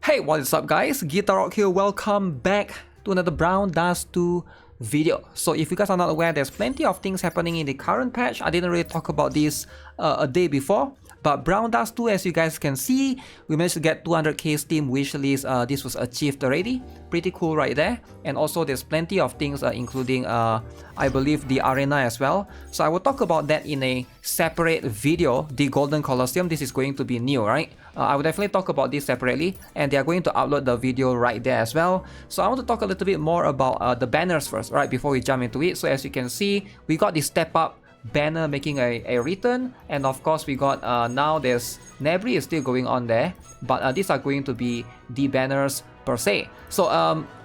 Hey, what is up guys? GuitarRock here, welcome back to another Brown Dust 2 video. So if you guys are not aware, there's plenty of things happening in the current patch. I didn't really talk about this a day before. But Brown Dust 2, as you guys can see, we managed to get 200k Steam wishlist. This was achieved already. Pretty cool right there. And also there's plenty of things including, I believe, the arena as well. So I will talk about that in a separate video. The Golden Colosseum, this is going to be new, right? I will definitely talk about this separately. And they are going to upload the video right there as well. So I want to talk a little bit more about the banners first, right? Before we jump into it. So as you can see, we got the step up banner making a return, and of course we got now there's Nebri is still going on there, but these are going to be the banners per se. So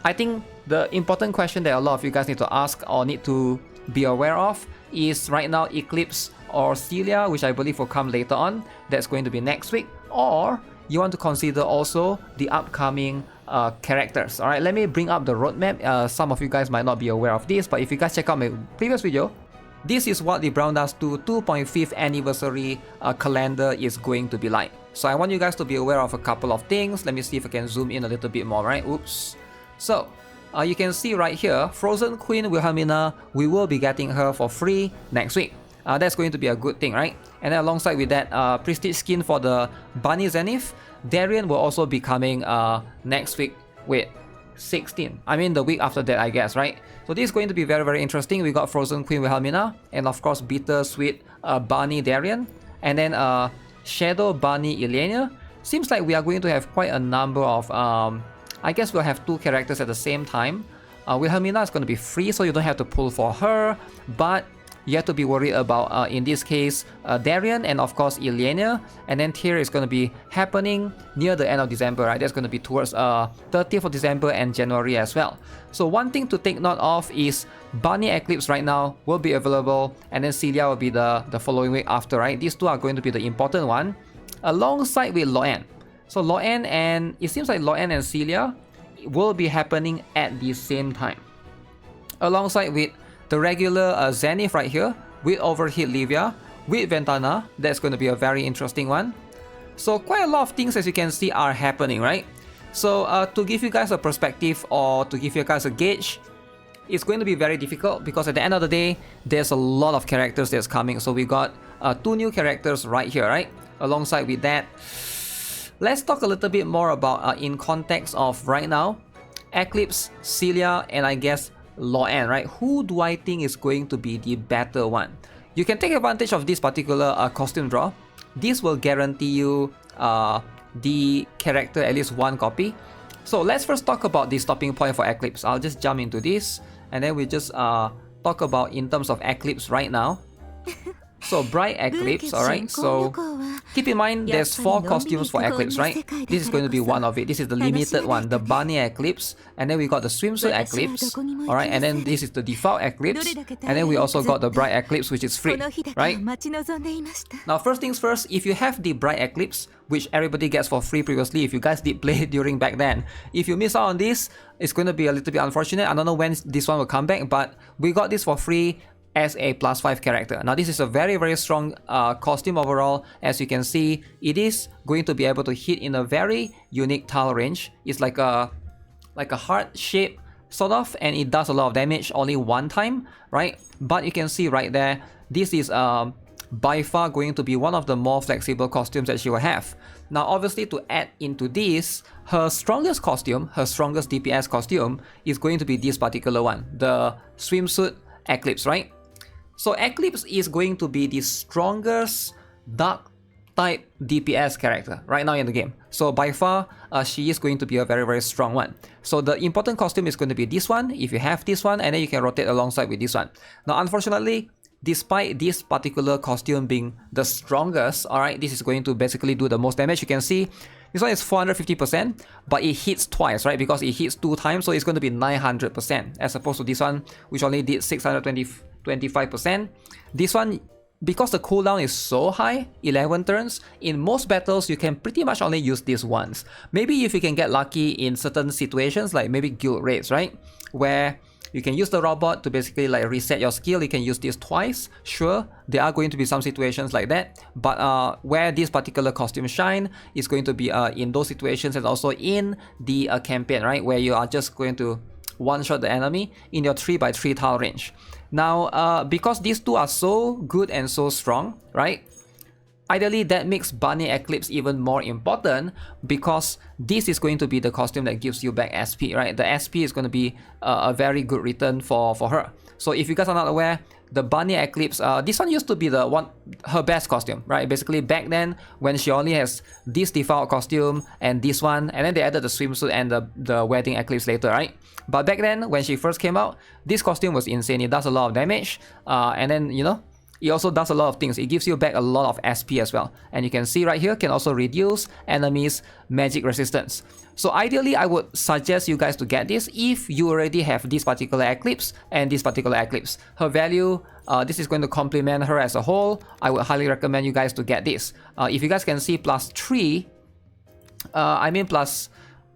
I think the important question that a lot of you guys need to ask or need to be aware of is right now Eclipse or Celia, which I believe will come later on. That's going to be next week, or you want to consider also the upcoming characters. Alright, let me bring up the roadmap. Some of you guys might not be aware of this, but if you guys check out my previous video, this is what the Brown Dust 2 2.5th anniversary calendar is going to be like. So I want you guys to be aware of a couple of things. Let me see if I can zoom in a little bit more, right? Oops. So you can see right here, Frozen Queen Wilhelmina, we will be getting her for free next week. That's going to be a good thing, right? And then alongside with that, Prestige skin for the Bunny Zenith, Darien will also be coming next week with 16. I mean the week after that, I guess, right? So this is going to be very, very interesting. We got Frozen Queen Wilhelmina, and of course Bittersweet Bunny Darien, and then Shadow Bunny Elena. Seems like we are going to have quite a number of I guess we'll have two characters at the same time. Wilhelmina is going to be free, so you don't have to pull for her, but you have to be worried about, in this case, Darien and of course Elena. And then tier is going to be happening near the end of December, right? That's going to be towards 30th of December and January as well. So one thing to take note of is Bunny Eclipse right now will be available, and then Celia will be the following week after, right? These two are going to be the important one, alongside with Loen. So Loen, and it seems like Loen and Celia will be happening at the same time, alongside with the regular Zenith right here, with Overheat Livia, with Ventana. That's going to be a very interesting one. So quite a lot of things, as you can see, are happening, right? So to give you guys a perspective, or to give you guys a gauge, it's going to be very difficult because at the end of the day, there's a lot of characters that's coming. So we got two new characters right here, right? Alongside with that, let's talk a little bit more about in context of right now, Eclipse, Celia, and I guess Loen, right? Who do I think is going to be the better one? You can take advantage of this particular costume draw. This will guarantee you the character at least one copy. So let's first talk about the stopping point for Eclipse. I'll just jump into this, and then we just talk about in terms of Eclipse right now. So Bright Eclipse, alright, so keep in mind there's 4 costumes for Eclipse, right? This is going to be one of it. This is the limited one, the Bunny Eclipse, and then we got the Swimsuit Eclipse, alright, and then this is the default Eclipse, and then we also got the Bright Eclipse, which is free, right? Now first things first, if you have the Bright Eclipse, which everybody gets for free previously, if you guys did play it during back then, if you miss out on this, it's going to be a little bit unfortunate. I don't know when this one will come back, but we got this for free as a +5 character. Now this is a very, very strong costume overall. As you can see, it is going to be able to hit in a very unique tile range. It's like a heart shape sort of, and it does a lot of damage only one time, right? But you can see right there, this is by far going to be one of the more flexible costumes that she will have. Now obviously, to add into this, her strongest costume, her strongest DPS costume is going to be this particular one, the Swimsuit Eclipse, right? So Eclipse is going to be the strongest dark type DPS character right now in the game. So by far, she is going to be a very, very strong one. So the important costume is going to be this one, if you have this one, and then you can rotate alongside with this one. Now unfortunately, despite this particular costume being the strongest, alright, this is going to basically do the most damage. You can see this one is 450%, but it hits twice, right? Because it hits 2 times, so it's going to be 900%, as opposed to this one, which only did 625%. This one, because the cooldown is so high, 11 turns, in most battles you can pretty much only use this once. Maybe if you can get lucky in certain situations, like maybe guild raids, right? Where You can use the robot to basically like reset your skill. You can use this twice. Sure, there are going to be some situations like that, but where this particular costume shine is going to be in those situations, and also in the campaign, right, where you are just going to one-shot the enemy in your 3x3 tile range. Now, because these two are so good and so strong, right? Ideally, that makes Bunny Eclipse even more important, because this is going to be the costume that gives you back SP, right? The SP is going to be a very good return for her. So if you guys are not aware, the Bunny Eclipse, this one used to be her best costume, right? Basically, back then, when she only has this default costume and this one, and then they added the swimsuit and the wedding Eclipse later, right? But back then, when she first came out, this costume was insane. It does a lot of damage, and then, you know, it also does a lot of things. It gives you back a lot of SP as well. And you can see right here, can also reduce enemies' magic resistance. So ideally, I would suggest you guys to get this if you already have this particular Eclipse and this particular Eclipse. Her value, this is going to complement her as a whole. I would highly recommend you guys to get this. If you guys can see +3, I mean plus...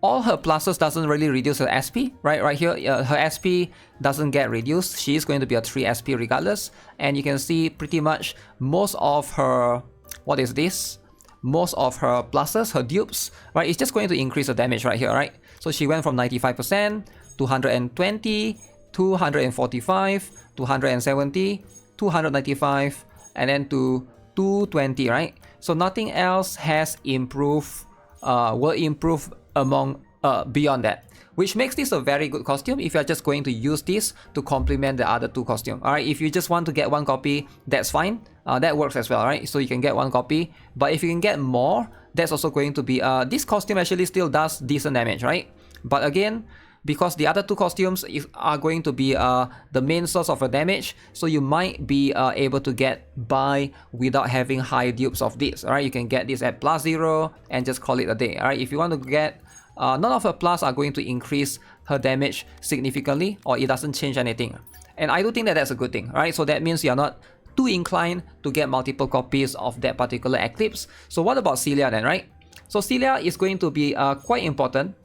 all her pluses doesn't really reduce her SP, right? Right here, her SP doesn't get reduced. She is going to be a 3 SP regardless. And you can see pretty much most of her, what is this? Most of her pluses, her dupes, right? It's just going to increase the damage right here, right? So she went from 95% to 120, 245, 270, 295, and then to 220, right? So nothing else has improved, will improve beyond that, which makes this a very good costume if you're just going to use this to complement the other two costumes. Alright, if you just want to get one copy, that's fine. That works as well, right? So you can get one copy, but if you can get more, that's also going to be this costume actually still does decent damage, right? But again, because the other two costumes are going to be the main source of the damage, so you might be able to get by without having high dupes of this. Alright, you can get this at +0 and just call it a day. Alright, if you want to get none of her plus are going to increase her damage significantly, or it doesn't change anything. And I do think that that's a good thing, right? So that means you're not too inclined to get multiple copies of that particular Eclipse. So what about Celia then, right? So Celia is going to be quite important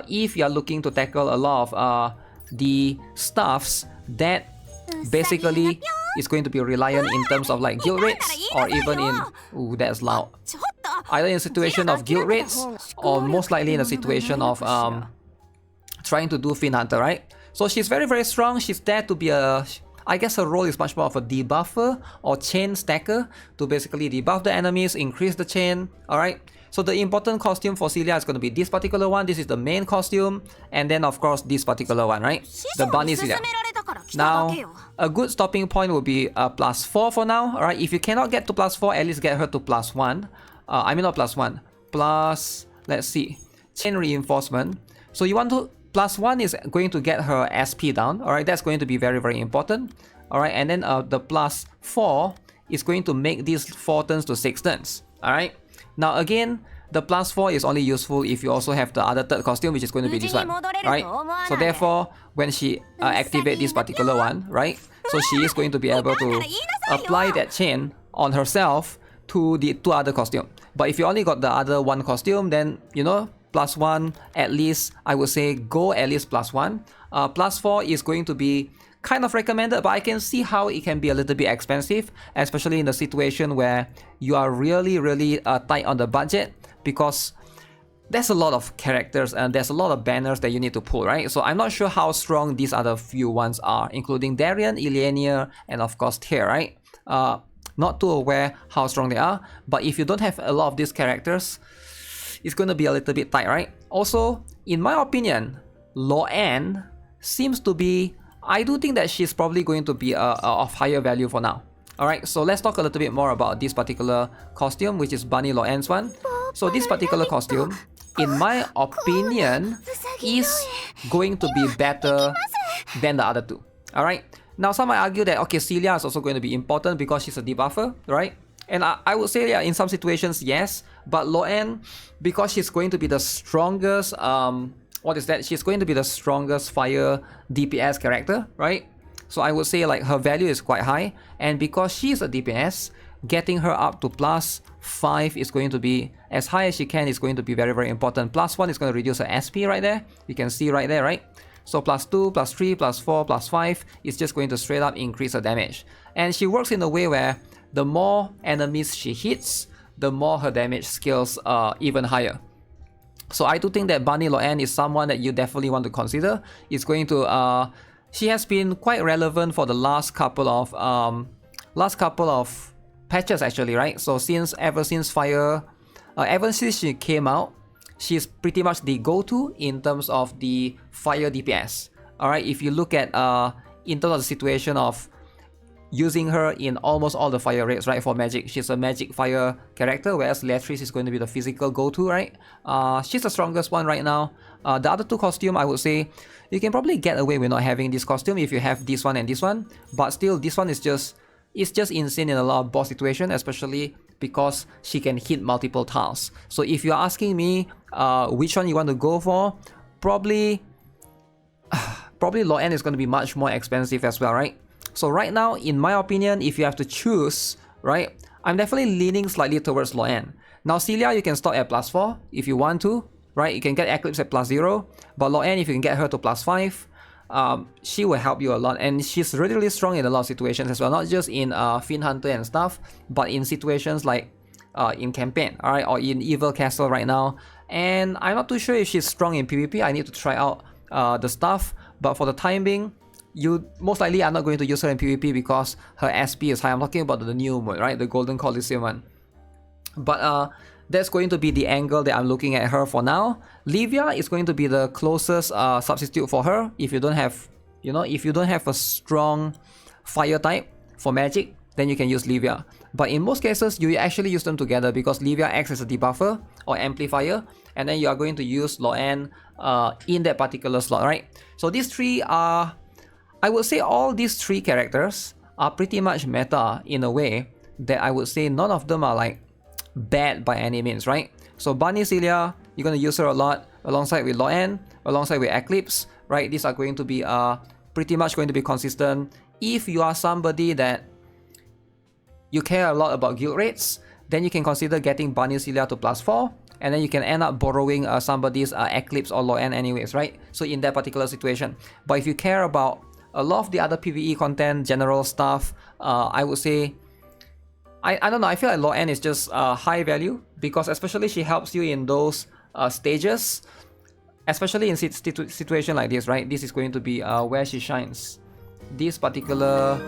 if you're looking to tackle a lot of the stuffs that basically is going to be reliant in terms of like guild rates, or even in, ooh, that's loud, either in a situation of guild rates, or most likely in a situation of trying to do Fin Hunter, right? So she's very, very strong. She's there to be I guess her role is much more of a debuffer or chain stacker to basically debuff the enemies, increase the chain, alright? So the important costume for Celia is going to be this particular one. This is the main costume, and then of course this particular one, right? The bunny Celia. Now, a good stopping point will be +4 for now, alright? If you cannot get to +4, at least get her to +1. I mean not +1, let's see, chain reinforcement. So you want to, +1 is going to get her SP down, alright? That's going to be very, very important, alright? And then the +4 is going to make these 4 turns to 6 turns, alright? Now again, the +4 is only useful if you also have the other third costume, which is going to be this one, right? So therefore, when she activates this particular one, right? So she is going to be able to apply that chain on herself to the two other costume. But if you only got the other one costume, then, you know, +1, at least, I would say go at least +1. +4 is going to be kind of recommended, but I can see how it can be a little bit expensive, especially in the situation where you are really, really tight on the budget, because there's a lot of characters and there's a lot of banners that you need to pull, right? So I'm not sure how strong these other few ones are, including Darien, Ilenia, and of course Tyr, right? Not too aware how strong they are, but if you don't have a lot of these characters, it's going to be a little bit tight, right? Also, in my opinion, Loen seems to be, I do think that she's probably going to be of higher value for now. Alright, so let's talk a little bit more about this particular costume, which is Bunny Loen's one. So this particular costume, in my opinion, is going to be better than the other two. Alright, now some might argue that, okay, Celia is also going to be important because she's a debuffer, right? And I would say, yeah, in some situations, yes. But Loen, because she's going to be the strongest, she's going to be the strongest fire DPS character, right? So I would say like her value is quite high. And because she's a DPS, getting her up to +5 is going to be, as high as she can, is going to be very, very important. +1 is going to reduce her SP right there. You can see right there, right? So +2, +3, +4, +5 is just going to straight up increase her damage. And she works in a way where the more enemies she hits, the more her damage scales even higher. So I do think that Bunny Loen is someone that you definitely want to consider. It's going to she has been quite relevant for the last couple of patches actually, right? So ever since she came out, she's pretty much the go-to in terms of the fire DPS. Alright, if you look at in terms of the situation of using her in almost all the fire rates, right? For magic, she's a magic fire character, whereas Latrice is going to be the physical go-to, right? She's the strongest one right now. The other two costume, I would say, you can probably get away with not having this costume if you have this one and this one, but still, this one is just insane in a lot of boss situations, especially because she can hit multiple tiles. So if you're asking me which one you want to go for, probably Loen is going to be much more expensive as well, right? So right now, in my opinion, if you have to choose, right, I'm definitely leaning slightly towards Loen. Now Celia, you can start at +4 if you want to, right? You can get Eclipse at +0, but Loen, if you can get her to +5, she will help you a lot, and she's really, really strong in a lot of situations as well, not just in Fiend Hunter and stuff, but in situations like in campaign, alright, or in Evil Castle right now. And I'm not too sure if she's strong in PvP. I need to try out the stuff, but for the time being, you most likely are not going to use her in PvP because her SP is high. I'm talking about the new mode, right, the Golden Coliseum one. But that's going to be the angle that I'm looking at her for now. Livia is going to be the closest substitute for her if you don't have, if you don't have a strong fire type for magic, then you can use Livia. But in most cases, you actually use them together because Livia acts as a debuffer or amplifier, and then you are going to use Loen in that particular slot, right? So these three are, I would say all these three characters are pretty much meta in a way that I would say none of them are like bad by any means, right? So Bunny Celia, you're going to use her a lot alongside with Loen, alongside with Eclipse, right? These are going to be pretty much going to be consistent. If you are somebody that you care a lot about guild rates, then you can consider getting Bunny Celia to +4, and then you can end up borrowing somebody's Eclipse or Loen anyways, right? So in that particular situation. But if you care about a lot of the other PvE content, general stuff, I would say, I don't know, I feel like Loen is just high value because especially she helps you in those stages, especially in situation like this, right? This is going to be where she shines. This particular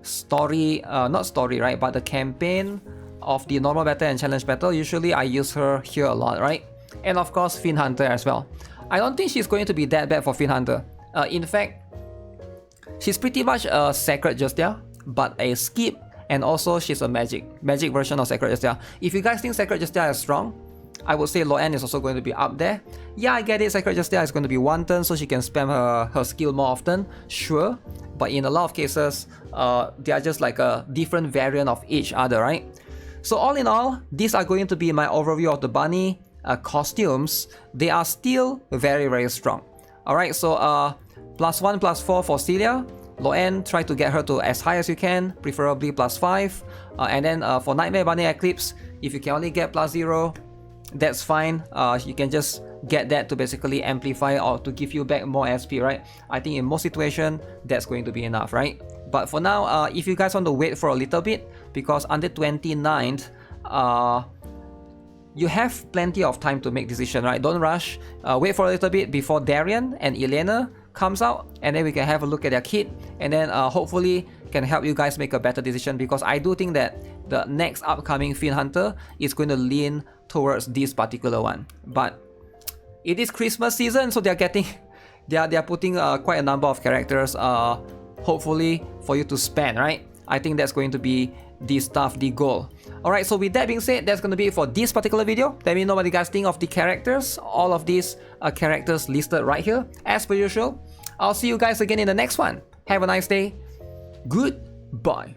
story, not story, right? But the campaign of the normal battle and challenge battle, usually I use her here a lot, right? And of course, Fiend Hunter as well. I don't think she's going to be that bad for Fiend Hunter. In fact, she's pretty much a Sacred Justia, but a skip, and also she's a magic version of Sacred Justia. If you guys think Sacred Justia is strong, I would say Loen is also going to be up there. Yeah, I get it, Sacred Justia is going to be one turn, so she can spam her skill more often, sure. But in a lot of cases, they are just like a different variant of each other, right? So all in all, these are going to be my overview of the Bunny costumes. They are still very, very strong. Alright, so +1, +4 for Celia. Loen, try to get her to as high as you can, preferably +5. And then for Nightmare Bunny Eclipse, if you can only get +0, that's fine. You can just get that to basically amplify or to give you back more SP, right? I think in most situations, that's going to be enough, right? But for now, if you guys want to wait for a little bit, because on the 29th, you have plenty of time to make decision, right? Don't rush. Wait for a little bit before Darian and Elena comes out, and then we can have a look at their kit, and then hopefully can help you guys make a better decision, because I do think that the next upcoming Fiend Hunter is going to lean towards this particular one. But it is Christmas season, so they're getting they're putting quite a number of characters hopefully for you to spend, right? I think that's going to be the goal. Alright, so with that being said, that's going to be it for this particular video. Let me know what you guys think of the characters. All of these characters listed right here, as per usual. I'll see you guys again in the next one. Have a nice day. Goodbye.